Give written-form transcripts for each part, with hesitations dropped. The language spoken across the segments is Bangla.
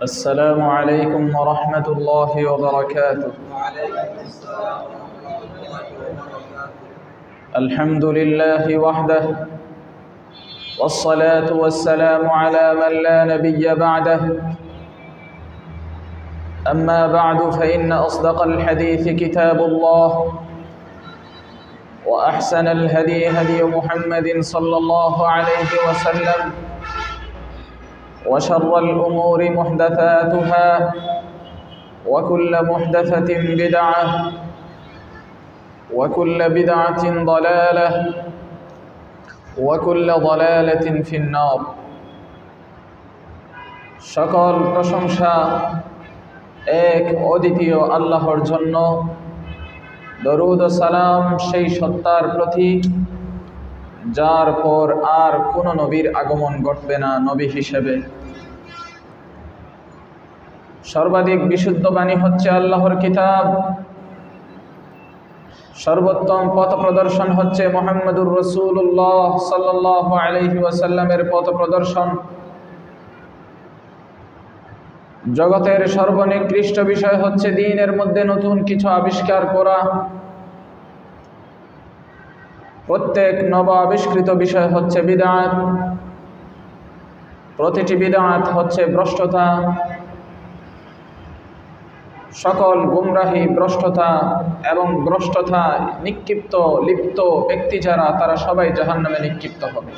السلام عليكم ورحمة الله وبركاته. الحمد لله وحده والصلاة والسلام على من لا نبي بعده. أما بعد فإن أصدق الحديث كتاب الله وأحسن الهدي هدي محمد صلى الله عليه وسلم وشر الأمور محدثاتها وكل محدثة بدعة وكل بدعة ضلالة وكل ضلالة في النار. সকল প্রশংসা এক অদ্বিতীয় আল্লাহর জন্য, দরুদ ও সালাম সেই সত্তার প্রতি যার পর আর কোনো নবীর আগমন ঘটবে না নবী হিসেবে। সর্বাধিক বিশুদ্ধ বাণী হচ্ছে আল্লাহর কিতাব, সর্বোত্তম পথ প্রদর্শন হচ্ছে মুহাম্মদুর রাসূলুল্লাহ সাল্লাল্লাহু আলাইহি ওয়াসাল্লামের পথ প্রদর্শন। জগতের সর্বনিকৃষ্ট বিষয় হচ্ছে দ্বীনের মধ্যে নতুন কিছু আবিষ্কার করা। প্রত্যেক নব আবিষ্কৃত বিষয় হচ্ছে বিদআত। প্রতিটি বিদআত হচ্ছে ভ্রষ্টতা। সকল গুমরাহি, ভ্রষ্টতা এবং ভ্রষ্টতা নিক্ষিপ্ত লিপ্ত ব্যক্তি যারা, তারা সবাই জাহান্নামে নিক্ষিপ্ত হবে।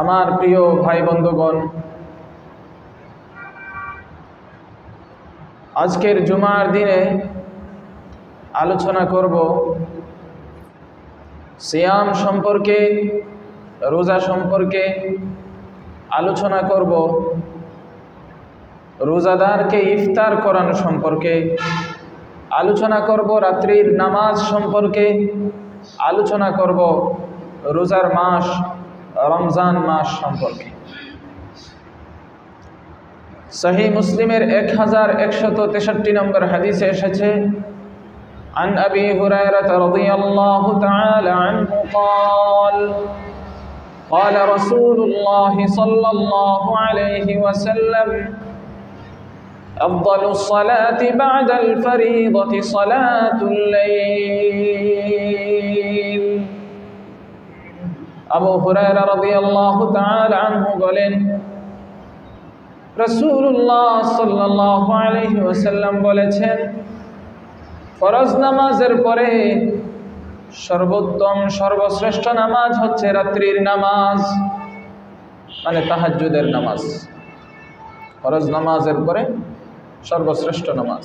আমার প্রিয় ভাই বন্ধুগণ, আজকের জুমার দিনে আলোচনা করব সিয়াম সম্পর্কে, রোজা সম্পর্কে। আলোচনা করব রোজাদারকে ইফতার করানো সম্পর্কে। আলোচনা করব রাত্রির নামাজ সম্পর্কে। আলোচনা করব রোজার মাস রমজান মাস সম্পর্কে। সহিহ মুসলিমের 1163 নম্বর হাদিসে এসেছে, عن أبي هريرة رضي الله تعالى عنه قال قال رسول الله صلى الله عليه وسلم أفضل الصلاة بعد الفريضة صلاة الليل. আবু হুরায়রা রাদিয়াল্লাহু তাআলা আনহু বলেন, রাসূলুল্লাহ সাল্লাল্লাহু আলাইহি ওয়াসাল্লাম বলেছেন, ফরজ নামাজের পরে সর্বোত্তম সর্বশ্রেষ্ঠ নামাজ হচ্ছে রাত্রির নামাজ, মানে তাহাজ্জুদের নামাজ। ফরজ নামাজের পরে সর্বশ্রেষ্ঠ নামাজ।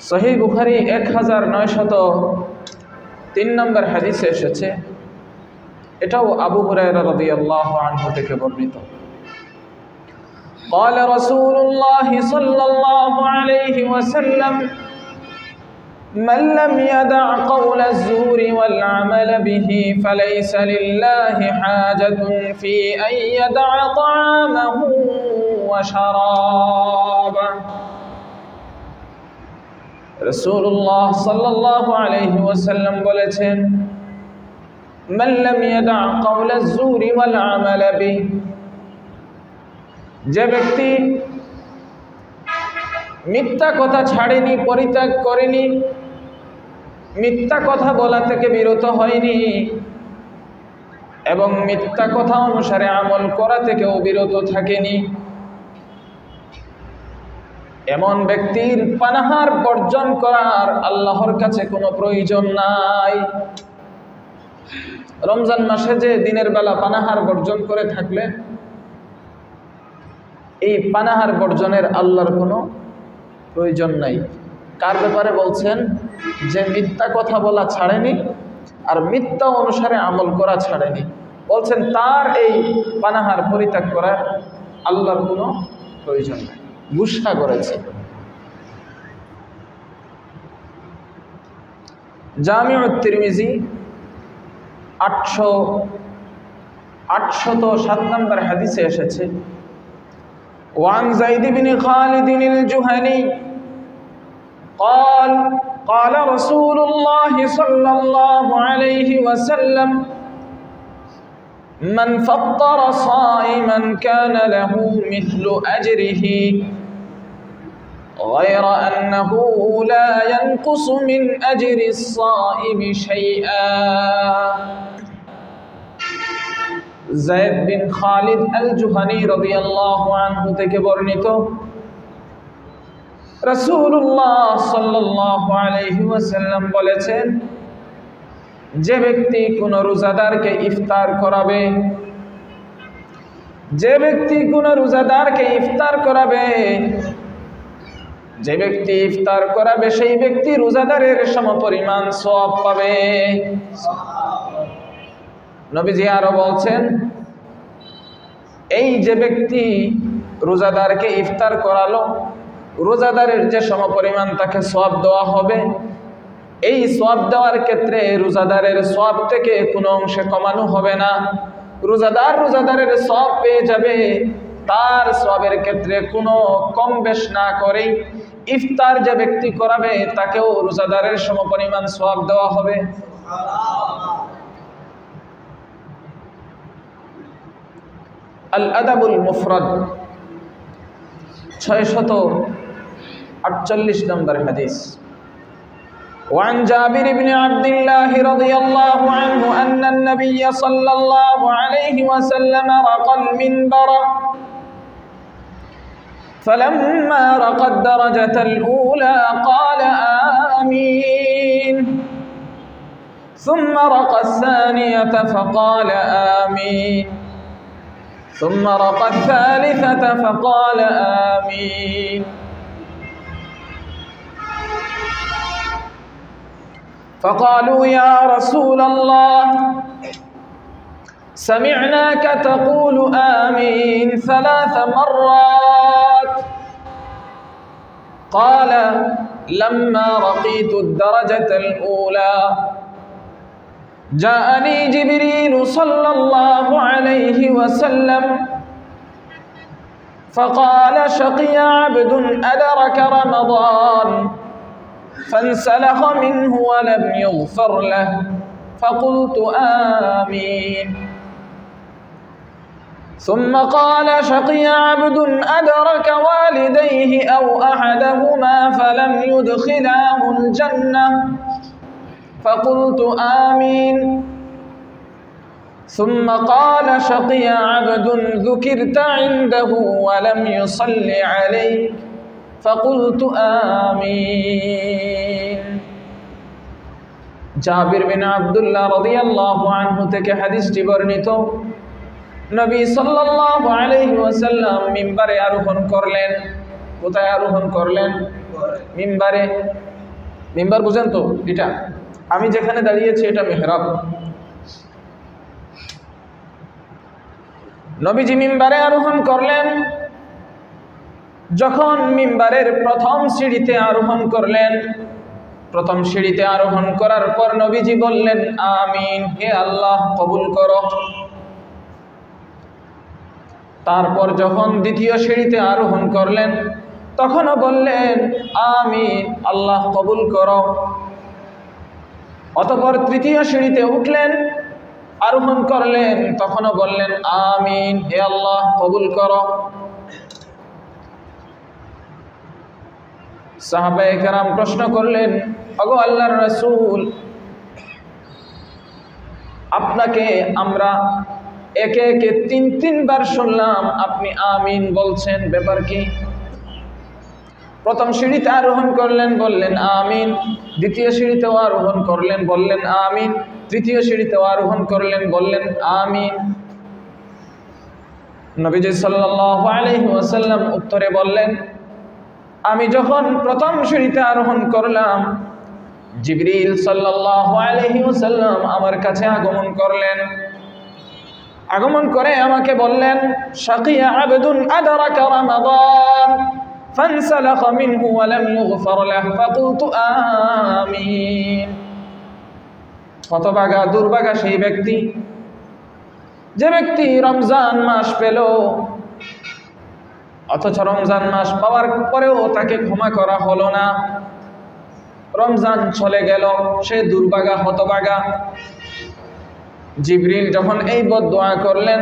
সহিহ বুখারী 1903 নম্বর হাদিসে এসেছে, এটাও আবু হুরায়রা রাদিয়াল্লাহু আনহু থেকে বর্ণিত। قال رسول الله صلى الله عليه وسلم من لم يدع قول الزور والعمل به فليس لله حاجة في أن يدع طعامه وشرابه. رسول الله صلى الله عليه وسلم বলেছেন, من لم يدع قول الزور والعمل به, যে ব্যক্তি মিথ্যা কথা ছাড়েনি, পরিত্যাগ করেনি, মিথ্যা কথা বলা থেকে বিরত হয়নি এবং মিথ্যা কথা অনুসারে আমল করা থেকেও বিরত থাকেনি, এমন ব্যক্তির পানাহার বর্জন করার আল্লাহর কাছে কোনো প্রয়োজন নাই। রমজান মাসে যে দিনের বেলা পানাহার বর্জন করে থাকলে, এই পানাহার বর্জনের আল্লাহর কোনো প্রয়োজন নাই। কার ব্যাপারে বলছেন? যে মিথ্যা কথা বলা ছাড়েনি আর মিথ্যা অনুসারে আমল করা ছাড়েনি। বলছেন তার এই পানাহার পরিত্যাগ করার আল্লাহর কোনো প্রয়োজন নাই, গুসা করেছে। জামিউত তিরমিজি 807 নম্বর হাদিসে এসেছে, وعن زيد بن خالد الجهني قال قال رسول الله صلى الله عليه وسلم মান ফাত্তারা সাইমান কানা লাহু মিথলু আজরিহি غير أنه لا ينقص من أجر الصائم شيئا زيد بن خالد الجهني رضي الله عنه থেকে বর্ণিত রাসূলুল্লাহ সাল্লাল্লাহু আলাইহি ওয়াসাল্লাম বলেছেন যে ব্যক্তি কোন রোজাদারকে ইফতার করাবে যে ব্যক্তি কোন রোজাদারকে ইফতার করাবে যে ব্যক্তি ইফতার করাবে সেই ব্যক্তি রোজাদারের সমপরিমাণ সওয়াব পাবে নবীজি আরো বলছেন এই যে ব্যক্তি রোজাদারকে ইফতার করালো রোজাদারের যে সমপরিমাণ তাকে সওয়াব দেওয়া হবে এই সওয়াব দেওয়ার ক্ষেত্রে রোজাদারের সওয়াব থেকে কোনো অংশে কমানো হবে না রোজাদারের সওয়াব পেয়ে যাবে তার সওয়াবের ক্ষেত্রে কোনো কম বেশ না করে ইফতার যে ব্যক্তি করাবে তাকেও রোজাদারের সমপরিমাণ সওয়াব দেওয়া হবে আল আদাবুল মুফরাদ 648 নম্বর হাদিস وعن جابر بن عبد الله رضي الله عنه أن النبي صلى الله عليه وسلم رقى المنبر فلما رقى الدرجة الأولى قال آمين ثم رقى الثانية فقال آمين ثم رقى الثالثة فقال آمين فقالوا يا رسول الله سمعناك تقول آمين 3 مرات قال لما رقيت الدرجة الأولى جاءني جبريل صلى الله عليه وسلم فقال شقي عبد أدرك رمضان فانسلخ منه ولم يغفر له فقلت آمين ثم قال شقي عبد أدرك والديه أو أحدهما فلم يدخلاه الجنة فقلت آمين ثم قال شقي عبد ذكرت عنده ولم يصل عليك فقلت آمين জাবির বিন আব্দুল্লাহ রাদিয়াল্লাহু আনহু থেকে হাদিসটি বর্ণিত নবী সাল্লাল্লাহু আলাইহি ওয়াসাল্লাম মিম্বারে আরোহণ করলেন কোথায় আরোহণ করলেন মিম্বারে মিম্বার বুঝেন তো এটা আমি যেখানে দাঁড়িয়েছি এটা মিহরাব নবীজি মিম্বারে আরোহণ করলেন যখন মিম্বারের প্রথম সিঁড়িতে আরোহণ করলেন প্রথম সিঁড়িতে আরোহণ করার পর নবীজি বললেন আমিন হে আল্লাহ কবুল করো তারপর যখন দ্বিতীয় সিঁড়িতে আরোহণ করলেন তখনও বললেন আমিন আল্লাহ কবুল করো অতঃপর তৃতীয় সিঁড়িতে উঠলেন আরোহণ করলেন তখনও বললেন আমিন হে আল্লাহ কবুল করো সাহাবায়ে কেরাম প্রশ্ন করলেন ওগো আল্লাহর রাসূল আপনাকে আমরা একে একে 3 বার শুনলাম আপনি আমিন বলছেন ব্যাপার কি প্রথম সিঁড়িতে আরোহণ করলেন বললেন আমিন দ্বিতীয় সিঁড়িতেও আরোহণ করলেন বললেন আমিন তৃতীয় সিঁড়িতেও আরোহণ করলেন বললেন আমিন নবীজি সাল্লাল্লাহু আলাইহি ওয়াসাল্লাম উত্তরে বললেন আমি যখন প্রথম সিঁড়িতে আরোহণ করলাম জিবরিল সাল্লাল্লাহু আলাইহি ওয়াসাল্লাম আমার কাছে আগমন করলেন আগমন করে আমাকে বললেন শাকিয়া আবদুন আদরাকা রমাদান فانسلخ منه ولم يغفر له فقلت آمين হতভাগা দুর্ভাগা সেই ব্যক্তি যে ব্যক্তি রমজান মাস পেল অথচ রমজান মাস পাওয়ার পরেও তাকে ক্ষমা করা হলো না রমজান চলে গেল সে দুর্ভাগা হতভাগা জিবরিল যখন এই বদদুয়া করলেন,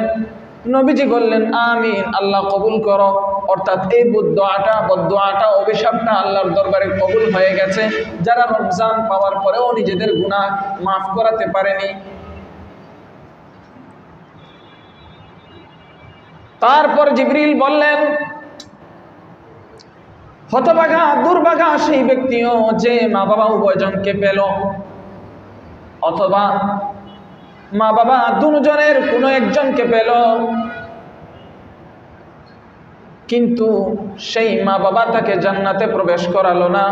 নবীজি বললেন আমিন, আল্লাহ কবুল করো। অর্থাৎ এই বদদুয়াটা অভিশাপটা আল্লাহর দরবারে কবুল হয়ে গেছে। যারা রমজান পাওয়ার পরেও নিজেদের গুনাহ মাফ করাতে পারেনি, তারপর জিবরিল বললেন হতভাগা দুর্ভাগা সেই ব্যক্তিও যে মা বাবা উভয়জনকে পেল, অথবা মা বাবা দুজনের কোনো একজনকে পেল, কিন্তু সেই মা বাবা তাকে জান্নাতে প্রবেশ করালো না,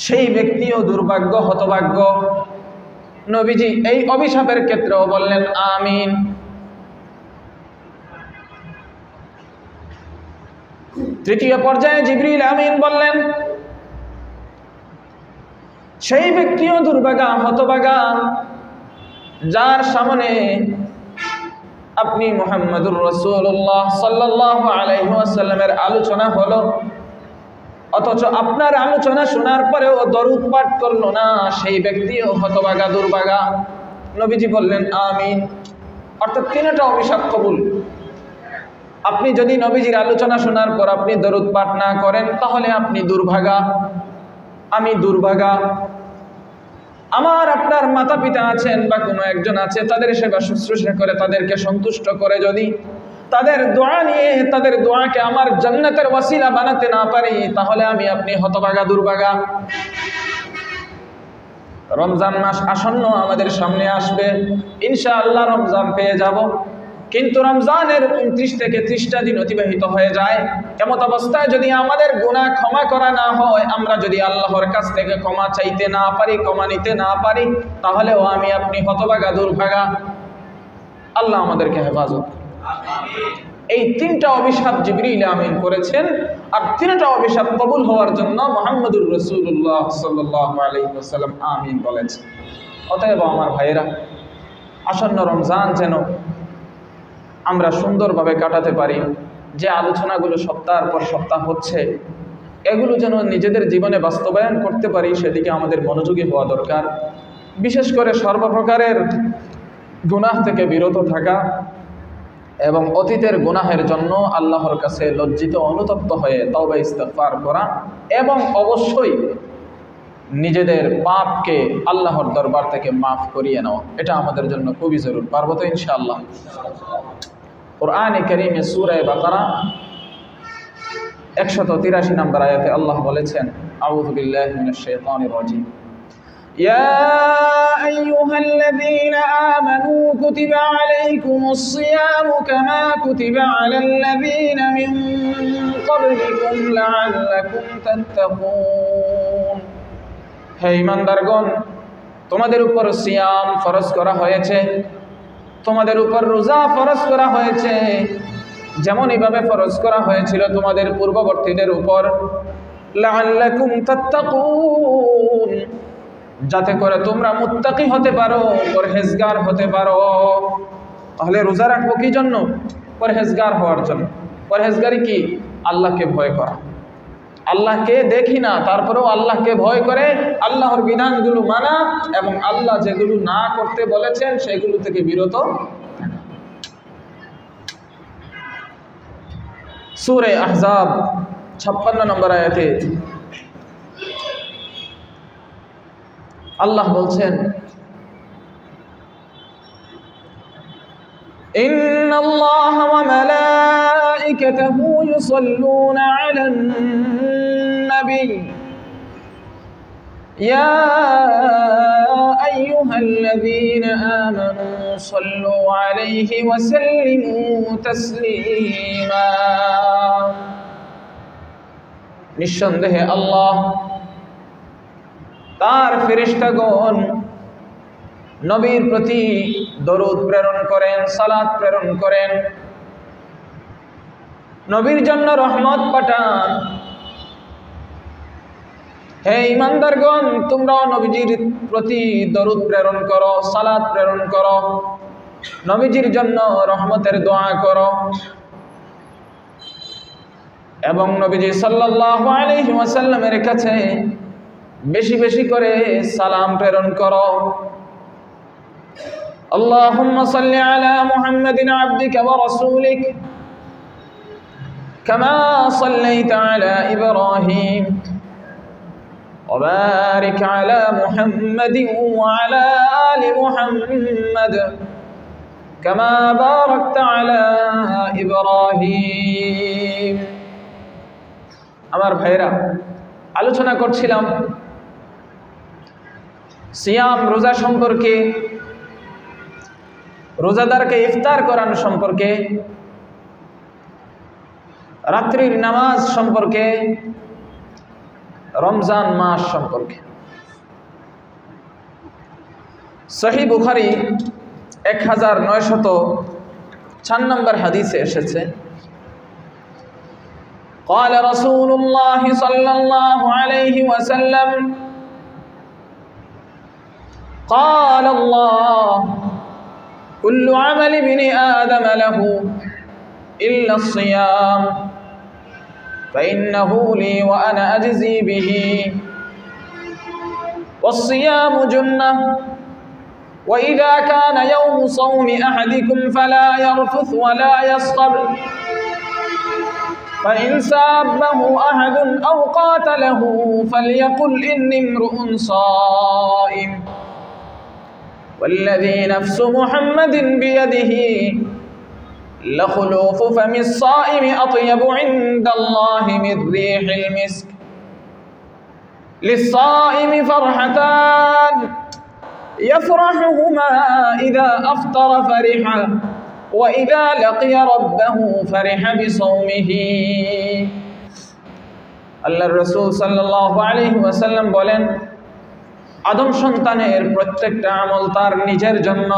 সেই ব্যক্তিও দুর্ভাগ্য, হতভাগ্য। নবীজি এই অভিশাপের ক্ষেত্রেও বললেন আমিন। তৃতীয় পর্যায়ে জিবরিল আমিন বললেন, সেই ব্যক্তিও দুর্ভাগা, হতভাগা, যার সামনে আপনি মুহাম্মদুর রাসূলুল্লাহ সাল্লাল্লাহু আলাইহি ওয়াসাল্লামের আলোচনা হলো, অথচ আপনার আলোচনা শোনার পরেও দরুদ পাঠ করলো না, সেই ব্যক্তিও হতভাগা, দুর্ভাগা। নবীজি বললেন আমিন। অর্থাৎ তিনটা অভিশাপ কবুল। আপনি যদি নবীজির আলোচনা শোনার পর আপনি দরুদ পাঠ না করেন, তাহলে আপনি দুর্ভাগা, আমি দুর্ভাগা। আমার আপনার মাতা পিতা আছেন বা কোনো একজন আছে, তাদের সেবা শুশ্রূষা করে তাদেরকে সন্তুষ্ট করে যদি তাদের দোয়া নিয়ে তাদের দোয়াকে আমার জান্নাতের ওয়াসিলা বানাতে না পারি, তাহলে আমি আপনি হতভাগা, দুর্ভাগা। রমজান মাস আসন্ন আমাদের সামনে আসবে, ইনশাআল্লাহ রমজান পেয়ে যাব। কিন্তু রমজানের 29 থেকে 30টা দিন অতিবাহিত হয়ে যায়। এমত অবস্থায় যদি আমাদের গুনাহ ক্ষমা করা না হয়, আমরা যদি আল্লাহর কাছ থেকে ক্ষমা চাইতে না পারি, ক্ষমা নিতে না পারি, তাহলেও আমি আপনি হতভাগা, দুর্ভাগা। আল্লাহ আমাদেরকে হেফাজত। এই তিনটা অভিশাপ জিবরিল আমিন করেছেন, আর তিনটা অভিশাপ কবুল হওয়ার জন্য মুহাম্মদুর রাসূলুল্লাহ সাল্লাল্লাহু আলাইহি ওয়াসাল্লাম আমিন বলেছেন। অতএব আমার ভাইয়েরা, আসন্ন রমজান যেন আমরা সুন্দরভাবে কাটাতে পারি। যে আলোচনাগুলো সপ্তাহের পর সপ্তাহ হচ্ছে, এগুলো যেন নিজেদের জীবনে বাস্তবায়ন করতে পারি, সেদিকে আমাদের মনোযোগী হওয়া দরকার। বিশেষ করে সর্বপ্রকারের গুনাহ থেকে বিরত থাকা এবং অতীতের গুনাহের জন্য আল্লাহর কাছে লজ্জিত, অনুতপ্ত হয়ে তওবা ইস্তিগফার করা, এবং অবশ্যই নিজেদের পাপকে আল্লাহর দরবার থেকে মাফ করিয়ে নেওয়া, এটা আমাদের জন্য খুবই জরুরি। পারবো তো ইনশাআল্লাহ? কুরআনে কারীমে সূরা বাকারা 183 নম্বর আয়াতে আল্লাহ বলেছেন, আউযু বিল্লাহি মিনাশ শাইতানির রাজীম, ইয়া আইয়ুহাল্লাযীনা আমানু কুতিবা আলাইকুমুস সিয়ামু কামা কুতিবা আলাল্লাযীনা মিন ক্বাবলিকুম লাআল্লাকুম তাত্তাকুন। হে ঈমানদারগণ, তোমাদের উপর সিয়াম ফরজ করা হয়েছে, তোমাদের উপর রোজা ফরজ করা হয়েছে, যেমন এইভাবে ফরজ করা হয়েছিল তোমাদের পূর্ববর্তীদের উপর, লাআল্লাকুম তাত্তাকুন, যাতে করে তোমরা মুত্তাকি হতে পারো, পরহেজগার হতে পারো। তাহলে রোজা রাখবো কি জন্য? পরহেজগার হওয়ার জন্য। পরহেজগারি কি? আল্লাহকে ভয় করা। আল্লাহকে দেখি না, তারপরেও আল্লাহকে ভয় করে আল্লাহর বিধানগুলো মানা, এবং আল্লাহ যেগুলো না করতে বলেছেন সেগুলো থেকে বিরত। সূরা আহজাব 56 নম্বর আয়াতে আল্লাহ বলছেন, ইন্নাল্লাহা ওয়া মালাইকাতাহু ইউসাল্লুনা আলান নবী ইয়া আইয়ুহাল্লাযীনা আমানু সাল্লু আলাইহি ওয়া সাল্লিমু তাসলিমা। নিঃসন্দেহে আল্লাহ তার ফেরেশতাগণ নবীর প্রতি দরুদ প্রেরণ করেন, সালাত প্রেরণ করেন, নবীর জন্য রহমত পাঠান। হে ঈমানদারগণ, তোমরাও নবীজির প্রতি দরুদ প্রেরণ করো, সালাত প্রেরণ করো, নবীজির জন্য রহমতের দোয়া করো, এবং নবীজি সাল্লাল্লাহু আলাইহি ওয়াসাল্লামের কাছে বেশি বেশি করে সালাম প্রেরণ করো। اللهم صل على محمد عبدك ورسولك كما صليت على إبراهيم وبارك على محمد وعلى آل محمد كما باركت على إبراهيم আমার ভাইরা আলোচনা করছিলাম সিয়াম রোজা সম্পর্কে, রোজাদারকে ইফতার করানো সম্পর্কে, রাত্রির নামাজ সম্পর্কে, রমজান মাস সম্পর্কে। সহিহ বুখারী 1904 নম্বর হাদিসে এসেছে, قال رسول الله صلى الله عليه وسلم قال الله كل عمل ابن آدم له إلا الصيام فإنه لي وأنا أجزي به والصيام جنة وإذا كان يوم صوم أحدكم فلا يرفث ولا يصخب فإن سابه أحد أو قاتله فليقل إني امرؤ صائم والذي نفس محمد بيده لخلوف فم الصائم أطيب عند الله من ريح المسك للصائم فرحتان يفرحهما إذا أفطر فرحا وإذا لقي ربه فرح بصومه আল্লাহর রাসূল সাল্লাল্লাহু আলাইহি ওয়াসাল্লাম বলেন, আদম সন্তানের প্রত্যেকটা আমল তার নিজের জন্য,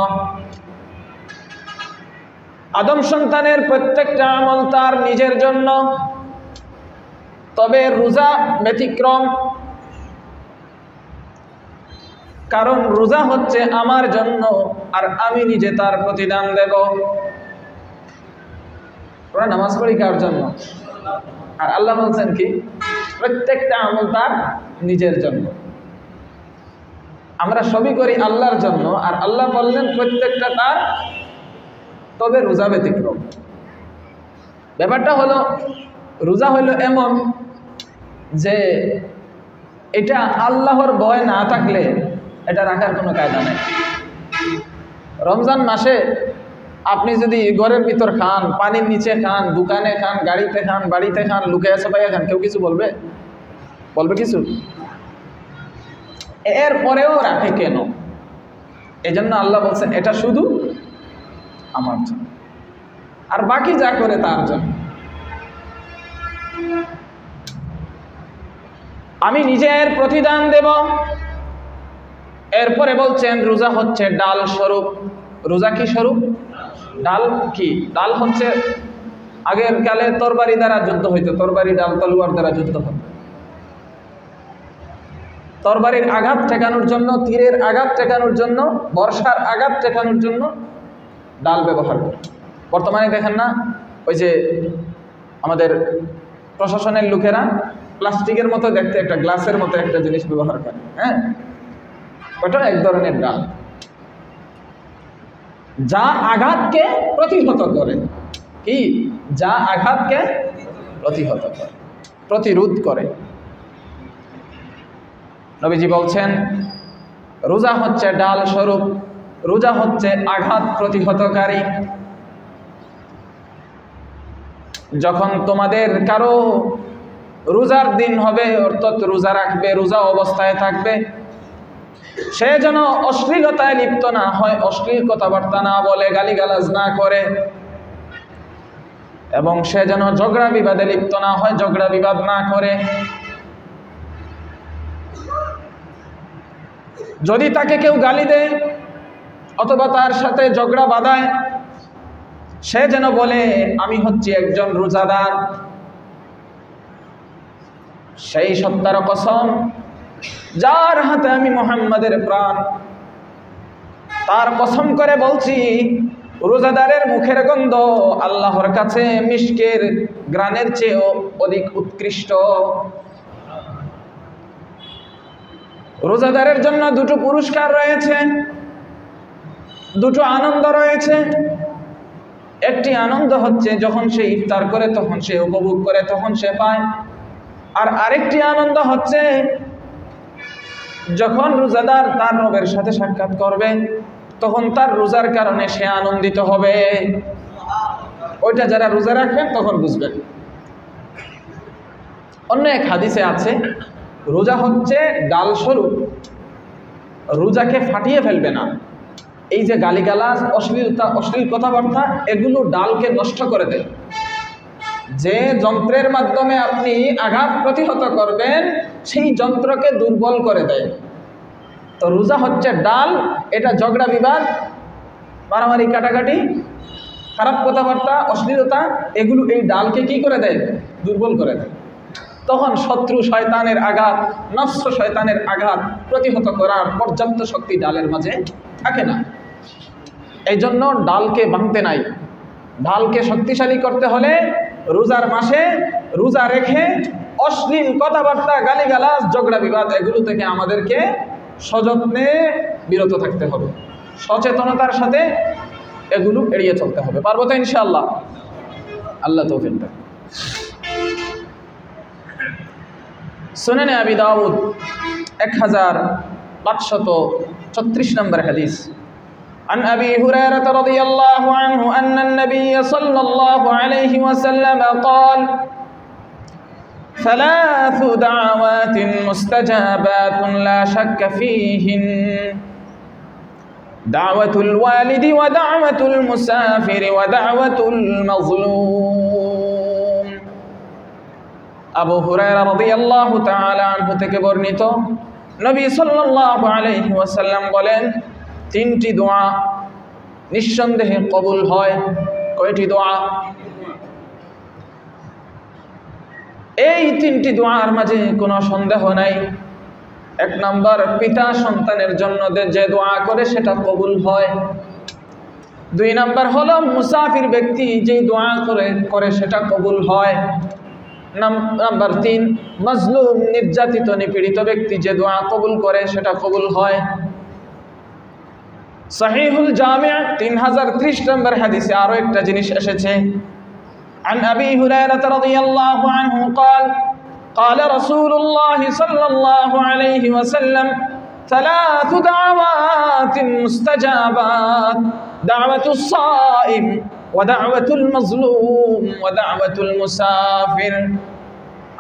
আদম সন্তানের প্রত্যেকটা আমল তার নিজের জন্য, তবে রোজা ব্যতিক্রম। কারণ রোজা হচ্ছে আমার জন্য আর আমি নিজে তার প্রতিদান দেব। আমরা নামাজ পড়ি কার জন্য? আর আল্লাহ বলছেন কি? প্রত্যেকটা আমল তার নিজের জন্য। আমরা সবই করি আল্লাহর জন্য, আর আল্লাহ বললেন প্রত্যেকটা তার, তবে রোজা ব্যতিক্রম। ব্যাপারটা হলো, রোজা হলো এমন যে এটা আল্লাহর ভয় না থাকলে এটা রাখার কোনো কায়দা নেই। রমজান মাসে আপনি যদি ঘরের ভিতর খান, পানির নিচে খান, দোকানে খান, গাড়িতে খান, বাড়িতে খান, লুকিয়ে ছাপাইয়া খান, কেউ কিছু বলবে? বলবে কিছু? এরপরেও রাখে কেন? এই জন্য আল্লাহ বলছেন এটা শুধু আমার জন্য, আর বাকি যা করে তার জন্য। আমি নিজের প্রতিদান দেব। এরপরে বলছেন রোজা হচ্ছে ডাল স্বরূপ। রোজা কি স্বরূপ? ডাল কি? ডাল হচ্ছে আগের কালে তরবারি দ্বারা যুদ্ধ হইতো, তরবারি ডাল তলোয়ার দ্বারা যুদ্ধ হতো। তরবারির আঘাত ঠেকানোর জন্য, তীরের আঘাত ঠেকানোর জন্য, বর্ষার আঘাত ঠেকানোর জন্য ডাল ব্যবহার করে। বর্তমানে দেখেন না, ওই যে আমাদের প্রশাসনের লোকেরা প্লাস্টিকের মতো দেখতে একটা গ্লাসের মতো একটা জিনিস ব্যবহার করে, হ্যাঁ, ওটা এক ধরনের ডাল, যা আঘাতকে প্রতিহত করে। কি? যা আঘাতকে প্রতিহত করে, প্রতিরোধ করে। নবীজি বলছেন রোজা হচ্ছে ডাল স্বরূপ, রোজা হচ্ছে আঘাত প্রতিহতকারী। যখন তোমাদের কারো রোজার দিন হবে, অর্থাৎ রোজা রাখবে, রোজা অবস্থায় থাকবে, সে যেন অশ্লীলতায় লিপ্ত না হয়, অশ্লীল কথাবার্তা না বলে, গালিগালাজ না করে, এবং সে যেন ঝগড়া বিবাদে লিপ্ত না হয়, ঝগড়া বিবাদ না করে। যদি তাকে কেউ গালি দেয় অথবা তার সাথে ঝগড়া বাঁধায়, সে যেন বলে আমি হচ্ছি একজন রোজাদার। সেই সত্তার কসম যার হাতে আমি মুহাম্মাদের প্রাণ, তার কসম করে বলছি, রোজাদারের মুখের গন্ধ আল্লাহর কাছে মিশকের ঘ্রাণের চেয়েও অধিক উৎকৃষ্ট। রোজাদারের জন্য দুটো পুরস্কার রয়েছে। দুটো আনন্দ রয়েছে। একটি আনন্দ হচ্ছে যখন সে ইফতার করে তখন সে উপভোগ করে, তখন সে পায়। আর আরেকটি আনন্দ হচ্ছে যখন রোজাদার তার রবের সাথে সাক্ষাৎ করবে তখন তার রোজার কারণে সে আনন্দিত হবে। ওইটা যারা রোজা রাখবেন তখন বুঝবেন। অন্য এক হাদিসে আছে রোজা হচ্ছে ডাল স্বরূপ, রোজাকে ফাটিয়ে ফেলবে না। এই যে গালিগালাজ, অশ্লীল কথাবার্তা, এগুলো ডালকে নষ্ট করে দেয়। যে যন্ত্রের মাধ্যমে আপনি আঘাত প্রতিহত করবেন সেই যন্ত্রকে দুর্বল করে দেয়। তো রোজা হচ্ছে ডাল, এটা ঝগড়া বিবাদ, মারামারি, কাটাকাটি, খারাপ কথাবার্তা, অশ্লীলতা, এগুলো এই ডালকে কি করে দেয়? দুর্বল করে দেয়। তখন শত্রু শয়তানের আঘাত, নফস শয়তানের আঘাত প্রতিহত করার পর্যাপ্ত শক্তি ডালের মাঝে থাকে না। এই জন্য ডালকে ভাঙতে নাই। ডালকে শক্তিশালী করতে হলে রোজার মাসে রোজা রেখে অশ্লীল কথাবার্তা, গালিগালাজ, ঝগড়া বিবাদ এগুলো থেকে আমাদেরকে সযত্নে বিরত থাকতে হবে, সচেতনতার সাথে এগুলো এড়িয়ে চলতে হবে। পারবো তো ইনশাআল্লাহ? আল্লাহ তৌফিক দেন। সুনানে আবি দাউদ 1536 নম্বর হাদিস। عن أبي هريرة رضي الله عنه أن النبي صلى الله عليه وسلم قال: ثلاث دعوات مستجابات لا شك فيهن دعوة الوالد ودعوة المسافر ودعوة المظلوم। আবু হুরায়রা রাদিয়াল্লাহু তাআলা আনহু থেকে বর্ণিত, নবী সাল্লাল্লাহু আলাইহি ওয়াসাল্লাম বলেন, তিনটি দোয়া নিঃসন্দেহে কবুল হয়। কয়টি দোয়া? এই তিনটি দোয়ার মাঝে কোনো সন্দেহ নাই। এক নম্বর, পিতা সন্তানের জন্য যে দোয়া করে সেটা কবুল হয়। দুই নম্বর হলো মুসাফির ব্যক্তি যে দোয়া করে সেটা কবুল হয়। নাম্বার 3, মাজলুম নির্যাতিত নিপীড়িত ব্যক্তি যে দোয়া কবুল করে সেটা কবুল হয়। সহিহুল জামি' 3030 নম্বর হাদিসে আরো একটা জিনিস এসেছে। عن أبي هريرة رضي الله عنه قال: قال رسول الله صلى الله عليه وسلم: ثلاث دعوات مستجابات دعوة الصائم ودعوة المظلوم ودعوة المسافر।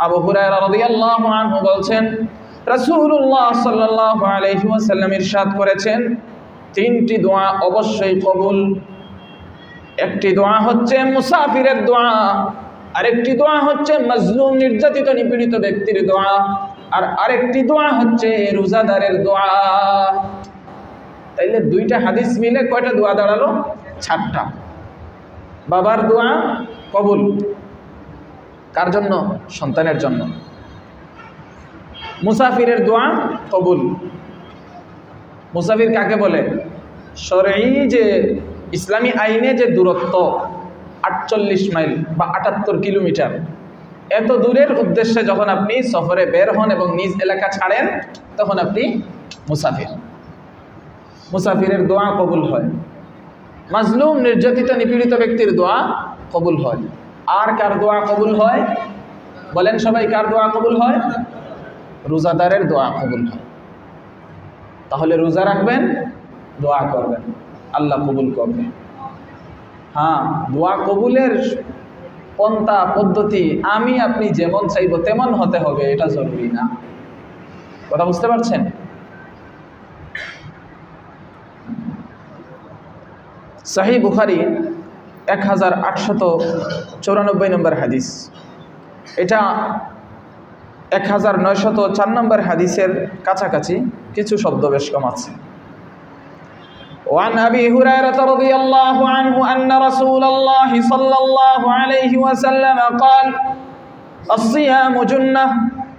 আবু হুরায়রা রাদিয়াল্লাহু আনহু বলছেন, রাসূলুল্লাহ সাল্লাল্লাহু আলাইহি ওয়াসাল্লাম ইরশাদ করেছেন, তিনটি দোয়া অবশ্যই কবুল। একটি দোয়া হচ্ছে মুসাফিরের দোয়া, আরেকটি দোয়া হচ্ছে মাজলুম নির্যাতিত নিপীড়িত ব্যক্তির দোয়া, আর আরেকটি দোয়া হচ্ছে রোজাদারের দোয়া। তাইলে দুইটা হাদিস মিলে কয়টা দোয়া দাঁড়ালো? 4টা। বাবার দোয়া কবুল, কার জন্য? সন্তানের জন্য। মুসাফিরের দোয়া কবুল। মুসাফির কাকে বলে? শরঈ যে ইসলামী আইনে যে দূরত্ব 48 মাইল বা 78 কিলোমিটার, এত দূরের উদ্দেশ্যে যখন আপনি সফরে বের হন এবং নিজ এলাকা ছাড়েন তখন আপনি মুসাফির। মুসাফিরের দোয়া কবুল হয়। মাজলুম নির্যাতিত নিপীড়িত ব্যক্তির দোয়া কবুল হয়। আর কার দোয়া কবুল হয়? বলেন সবাই, কার দোয়া কবুল হয়? রোজাদারের দোয়া কবুল হয়। তাহলে রোজা রাখবেন, দোয়া করবেন, আল্লাহ কবুল করবেন। হ্যাঁ, দোয়া কবুলের পন্থা পদ্ধতি আমি আপনি যেমন চাইব তেমন হতে হবে এটা জরুরি না। কথা বুঝতে পারছেন? সহিহ বুখারী 1894 নম্বর হাদিস, এটা 1904 নম্বর হাদিসের কাছাকাছি, কিছু শব্দ বেশ কম আছে। وعن أبي هريرة رضي الله عنه أن رسول الله صلى الله عليه وسلم قال: الصيام جنة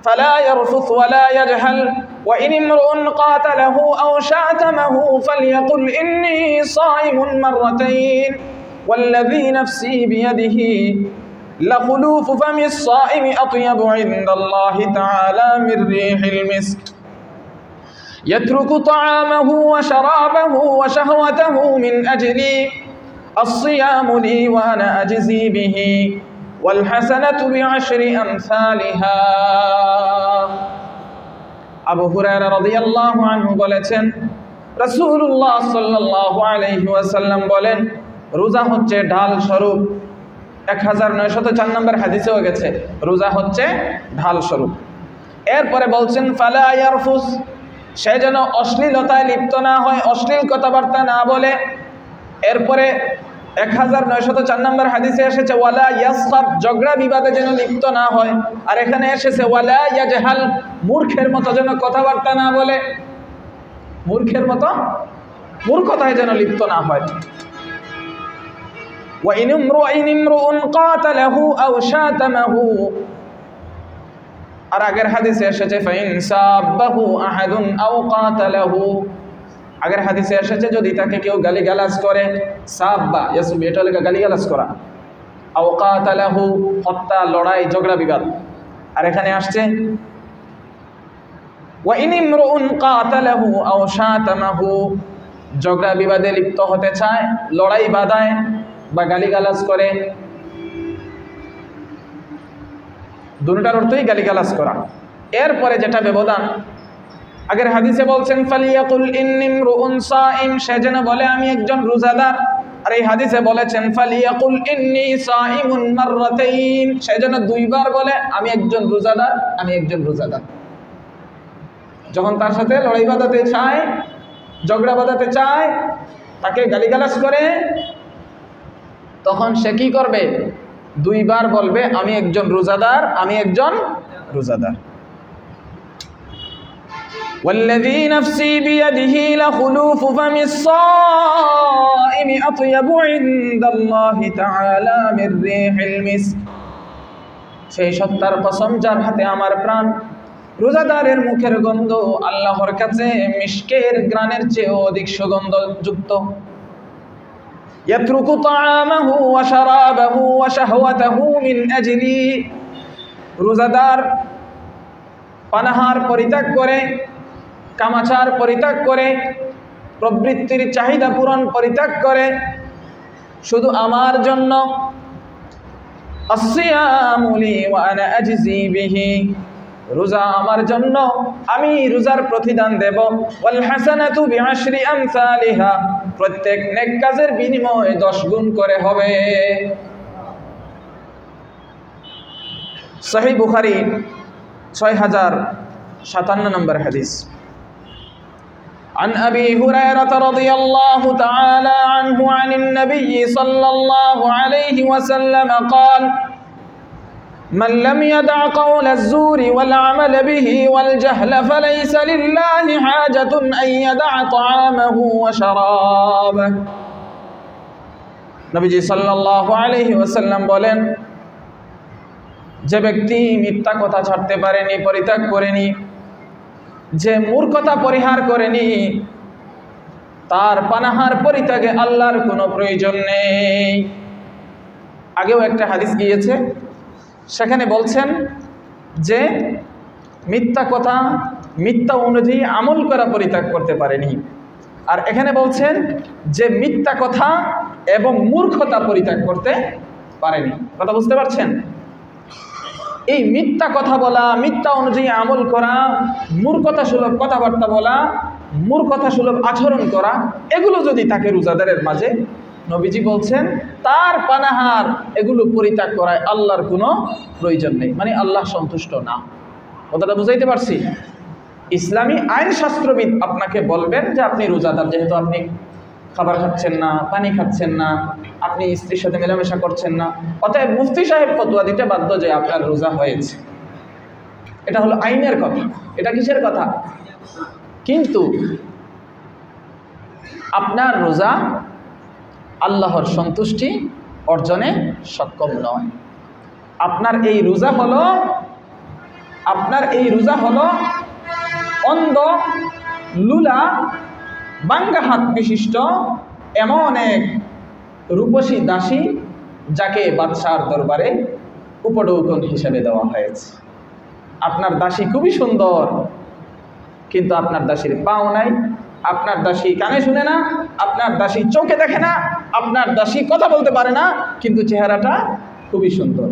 فلا يرفث ولا يجهل وإن امرؤ قاتله أو شاتمه فليقل إني صائم مرتين والذي نفسي بيده لخلوف فم الصائم أطيب عند الله تعالى من ريح المسك يترك طعامه وشرابه وشهوته من أجلي الصيام لي وأنا أجزي به والحسنة بعشر أمثالها আবু হুরায়রা রাদিয়াল্লাহু আনহু বলেছেন রাসূলুল্লাহ সাল্লাল্লাহু আলাইহি ওয়াসাল্লাম বলেন রোজা হচ্ছে ঢাল স্বরূপ 1904 নম্বর হাদিসেও গেছে রোজা হচ্ছে ঢাল স্বরূপ। এরপরে বলছেন ফালা ইয়ারফুস, সে যেন অশ্লীলতায় লিপ্ত না হয়, অশ্লীল কথাবার্তা না বলে। এরপরে 1904 নম্বর হাদিসে এসেছে ওয়ালা ইয়াসখাব, ঝগড়া বিবাদে যেন লিপ্ত না হয়। আর এখানে এসেছে ওয়ালা ইয়াজহাল, মূর্খের মতো যেন কথাবার্তা না বলে, মূর্খের মতো মূর্খতায় যেন লিপ্ত না হয়। ওয়া ইন ইমরুন কাতালাহু আও শাতামাহু, আর আগের হাদিসে এসেছে ফাইন সাবাহু আহাদুন আও কাতালাহু, আগের হাদিসে এসেছে যদি তাকে কেউ গালিগালাজ করে, সাব্বা ইয়াসুব এটা হলো গালিগালাজ করা, আও কাতালাহু হত্যা, লড়াই, ঝগড়া বিবাদ। আর এখানে আসছে ওয়া ইন ইমরুন কাতালাহু আও শাতামাহু, ঝগড়া বিবাদে লিপ্ত হতে চায়, লড়াই বাধায় বা গালিগালাজ করে, দুটোটার অর্থই গালিগালাজ করা। এরপরে যেটা ব্যবধান, আগের হাদিসে বলছেন ফালিয়াকুল ইন্নী ইমরুন সাইম, সে যেন বলে আমি একজন রোজাদার। আর এই হাদিসে বলেছেন ফালিয়াকুল ইন্নী সাইমুন মাররাতাইন, সে যেন দুইবার বলে আমি একজন রোজাদার, আমি একজন রোজাদার। যখন তার সাথে লড়াই বাঁধাতে চায়, ঝগড়া বাঁধাতে চায়, তাকে গালিগালাজ করে, তখন সে কি করবে? দুইবার বলবে আমি একজন রোজাদার, আমি একজন রোজাদার। والذي نفسي بيده لخلوف فم الصائم أطيب عند الله تعالى من ريح المسك, সেই সত্তার কসম যার হাতে আমার প্রাণ, রোজাদারের মুখের গন্ধ আল্লাহর কাছে মিশকের ঘ্রাণের চেয়ে অধিক সুগন্ধযুক্ত। ইয়াতরুকু তাআমাহু ওয়া শারাবাহু ওয়া শাহওয়াতাহু মিন আজলি, রোজাদার পানাহার পরিত্যাগ করে, কামাচার পরিত্যাগ করে, প্রবৃত্তির চাহিদা পূরণ পরিত্যাগ করে শুধু আমার জন্য। আসসিয়ামু লি ওয়া আনা আজজি বিহি, রোজা আমার জন্য, আমি রোজার প্রতিদান দেব। ওয়াল হাসানাতু বিআশরি আমসালিহা, প্রত্যেক নেক কাজের বিনিময়ে 10 গুণ করে হবে। সহিহ বুখারী 6057 নম্বর হাদিস। عن أبي هريرة رضي الله تعالى عنه عن النبي صلى الله عليه وسلم قال من لم يدع قول الزور والعمل به والجهل فليس لله حاجة أن يدع طعامه وشرابه। নবীজি সাল্লাল্লাহু আলাইহি ওয়াসাল্লাম বলেন, যে ব্যক্তি মিথ্যা কথা ছাড়তে পারেনি, পরিত্যাগ করেনি, যে মূর্খতা পরিহার করেনি, তার পানাহার পরিত্যাগে আল্লাহর কোনো প্রয়োজন নেই। আগেও একটা হাদিস গিয়েছে, সেখানে বলছেন যে মিথ্যা কথা, মিথ্যা অনুযায়ী আমল করা পরিত্যাগ করতে পারেনি। আর এখানে বলছেন যে মিথ্যা কথা এবং মূর্খতা পরিত্যাগ করতে পারেনি। কথা বুঝতে পারছেন? এই মিথ্যা কথা বলা, মিথ্যা অনুযায়ী আমল করা, মূর্খতা সুলভ কথাবার্তা বলা, মূর্খতা সুলভ আচরণ করা, এগুলো যদি তাকে রোজাদারের মাঝে, নবীজি বলছেন তার পানাহার এগুলো পরিত্যাগ করায় আল্লাহর কোনো প্রয়োজন নেই, মানে আল্লাহ সন্তুষ্ট না। কথাটা বুঝাইতে পারছি? ইসলামী আইনশাস্ত্রবিদ আপনাকে বলবেন যে আপনি রোজাদার, যেহেতু আপনি খাবার খাচ্ছেন না, পানি খাচ্ছেন না, আপনি স্ত্রীর সাথে মেলামেশা করছেন না, অতএব মুফতি সাহেব ফতোয়া দিতে বাধ্য যে আপনার রোজা হয়েছে। এটা হলো আইনের কথা। এটা কিসের কথা? কিন্তু আপনার রোজা আল্লাহর সন্তুষ্টি অর্জনে সক্ষম নয়। আপনার এই রোজা হলো অন্ধ, লুলা, বাঙ্গা হাত বিশিষ্ট এমন এক রূপসী দাসী, যাকে বাদশার দরবারে উপঢৌকন হিসেবে দেওয়া হয়েছে। আপনার দাসী খুবই সুন্দর, কিন্তু আপনার দাসীর পাও নাই, আপনার দাসী কানে শুনে না, আপনার দাসী চোখে দেখে না, আপনার দাসী কথা বলতে পারে না, কিন্তু চেহারাটা খুবই সুন্দর।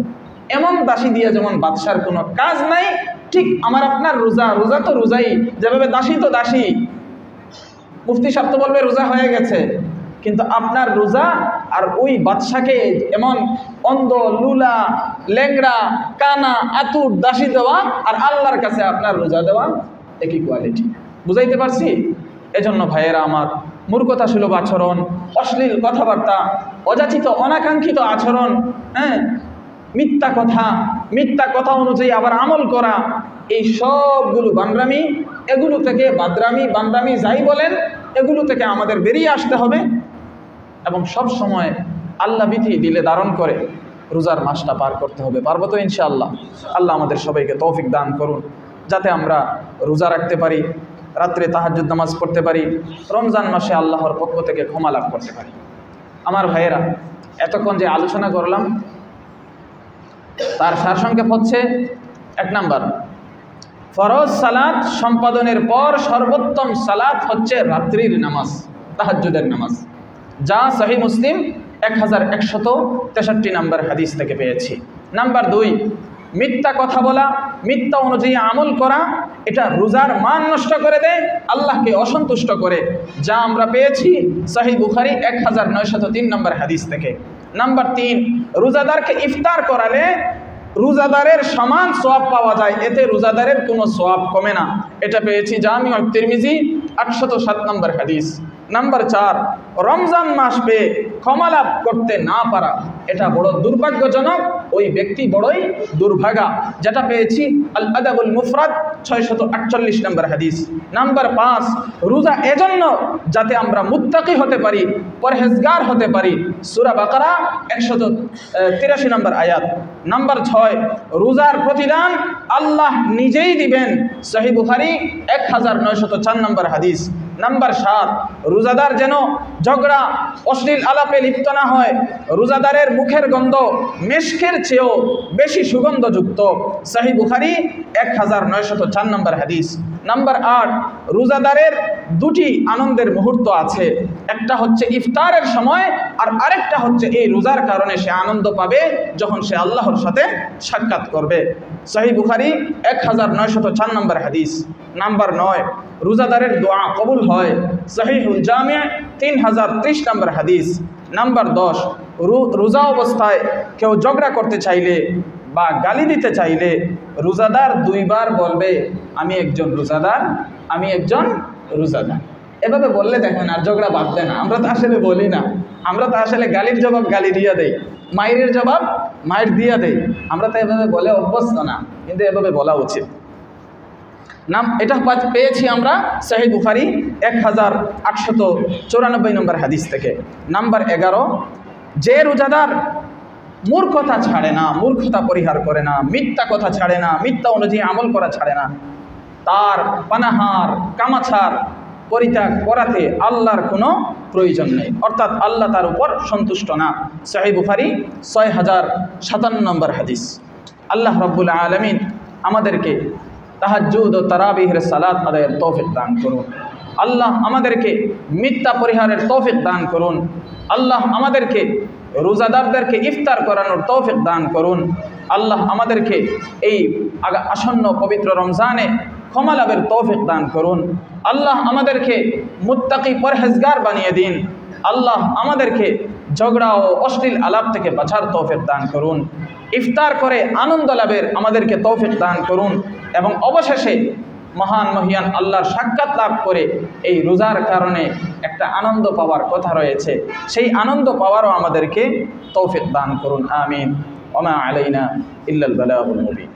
এমন দাসী দিয়ে যেমন বাদশার কোনো কাজ নাই, ঠিক আমার আপনার রোজা, রোজা তো রোজাই, যেভাবে দাসী তো দাসী। মুফতি সাহেব তো বলবে রোজা হয়ে গেছে, কিন্তু আপনার রোজা আর ওই বাদশাকে এমন অন্ধ, লুলা, ল্যাংড়া, কানা, আতুর দাসী দেওয়া আর আল্লাহর কাছে আপনার রোজা দেওয়া একই কোয়ালিটি। বুঝাইতে পারছি? এজন্য ভাইয়েরা আমার, মূর্খতা সুলভ আচরণ, অশ্লীল কথাবার্তা, অযাচিত অনাকাঙ্ক্ষিত আচরণ, মিথ্যা কথা অনুযায়ী আবার আমল করা, এই সবগুলো বান্দ্রামি, এগুলো থেকে বান্দ্রামি যাই বলেন, এগুলো থেকে আমাদের বেরিয়ে আসতে হবে এবং সব সময় আল্লাহ ভীতি দিলে ধারণ করে রোজার মাসটা পার করতে হবে। পারবো তো ইনশাআল্লাহ? আল্লাহ আমাদের সবাইকে তৌফিক দান করুন, যাতে আমরা রোজা রাখতে পারি, রাত্রে তাহাজ্জুদ নামাজ পড়তে পারি, রমজান মাসে আল্লাহর পক্ষ থেকে ক্ষমা লাভ করতে পারি। আমার ভাইয়েরা, এতক্ষণ যে আলোচনা করলাম তার সারসংক্ষেপ হচ্ছে, 1 নাম্বার, ফরজ সালাত সম্পাদনের পর সর্বোত্তম সালাত হচ্ছে রাত্রির নামাজ, তাহাজ্জুদের নামাজ, যা সহিহ মুসলিম 1163 নম্বর হাদিস থেকে পেয়েছি। নাম্বার 2, মিথ্যা কথা বলা, মিথ্যা অনুযায়ী আমল করা, এটা রোজার মান নষ্ট করে দেয়, আল্লাহকে অসন্তুষ্ট করে, যা আমরা পেয়েছি সহিহ বুখারী 1903 নম্বর হাদিস থেকে। নাম্বার 3, রোজাদারকে ইফতার করালে রোজাদারের সমান সওয়াব পাওয়া যায়, এতে রোজাদারের কোনো সওয়াব কমে না, এটা পেয়েছি জামি ও তিরমিজি 807 নম্বর হাদিস। নাম্বার 4, রমজান মাস পেয়ে ক্ষমা লাভ করতে না পারা, এটা বড় দুর্ভাগ্যজনক, ওই ব্যক্তি বড়ই দুর্ভাগা, যেটা পেয়েছি আল আদাবুল মুফরাদ 648 নম্বর হাদিস। নাম্বার 5, রোজা এজন্য যাতে আমরা মুত্তাকি হতে পারি, পরহেজগার হতে পারি, সূরা বাকারা 183 নম্বর আয়াত। নাম্বার 6, রোজার প্রতিদান আল্লাহ নিজেই দিবেন, সহিহ বুখারী 1904 নম্বর হাদিস। নাম্বার 7, রোজাদার যেন ঝগড়া, অশ্লীল আলাপে লিপ্ত না হয়, রোজাদারের মুখের গন্ধ মেশকের চেয়েও বেশি সুগন্ধযুক্ত, সহিহ বুখারী 1904 নম্বর হাদিস। নাম্বার 8, রোজাদারের 2টি আনন্দের মুহূর্ত আছে, একটা হচ্ছে ইফতারের সময়, আর আরেকটা হচ্ছে এই রোজার কারণে সে আনন্দ পাবে যখন সে আল্লাহর সাথে সাক্ষাৎ করবে, সহিহ বুখারী 1904 নম্বর হাদিস। নাম্বার 9, রোজাদারের দোয়া কবুল হয়, সহিহুল জামি' 3030 নম্বর হাদিস। নাম্বার 10, রোজা অবস্থায় কেউ ঝগড়া করতে চাইলে বা গালি দিতে চাইলে রোজাদার 2 বার বলবে, আমি একজন রোজাদার, আমি একজন রোজাদার। এভাবে বললে দেখেন আর ঝগড়া বাঁধবে না। আমরা তো আসলে বলি না, আমরা তো আসলে গালির জবাব গালি দিয়ে দেই, মায়ের জবাব মায়ের দিয়ে দেই, আমরা তো এভাবে বলে অভ্যস্ত না, কিন্তু এভাবে বলা উচিত। এটা পেয়েছি আমরা সহিহ বুখারী 1894 নম্বর হাদিস থেকে। নাম্বার 11, যে রোজাদার মূর্খতা ছাড়ে না, মূর্খতা পরিহার করে না, মিথ্যা কথা ছাড়ে না, মিথ্যা অনুযায়ী আমল করা ছাড়ে না, তার পানাহার কামাছার পরিত্যাগ করাতে আল্লাহর কোনো প্রয়োজন নেই, অর্থাৎ আল্লাহ তার উপর সন্তুষ্ট না, সহিহ বুখারী 6057 নম্বর হাদিস। আল্লাহ রাব্বুল আলামিন আমাদেরকে তাহাজ্জুদ ও তারাবিহের সালাত আদায়ের তৌফিক দান করুন। আল্লাহ আমাদেরকে মিথ্যা পরিহারের তৌফিক দান করুন। আল্লাহ আমাদেরকে রোজাদারদেরকে ইফতার করানোর তৌফিক দান করুন। আল্লাহ আমাদেরকে এই আসন্ন পবিত্র রমজানে ক্ষমা লাভের তৌফিক দান করুন। আল্লাহ আমাদেরকে মুত্তাকি পরহেজগার বানিয়ে দিন। আল্লাহ আমাদেরকে ঝগড়া ও অশ্লীল আলাপ থেকে বাঁচার তৌফিক দান করুন। ইফতার করে আনন্দ লাভের আমাদেরকে তৌফিক দান করুন এবং অবশেষে মহান মহিয়ান আল্লাহর সাক্ষাৎ লাভ করে এই রোজার কারণে একটা আনন্দ পাওয়ার কথা রয়েছে, সেই আনন্দ পাওয়ারও আমাদেরকে তৌফিক দান করুন। আমিন। ওয়া মা আলাইনা ইল্লাল বালাগুল মুবিন।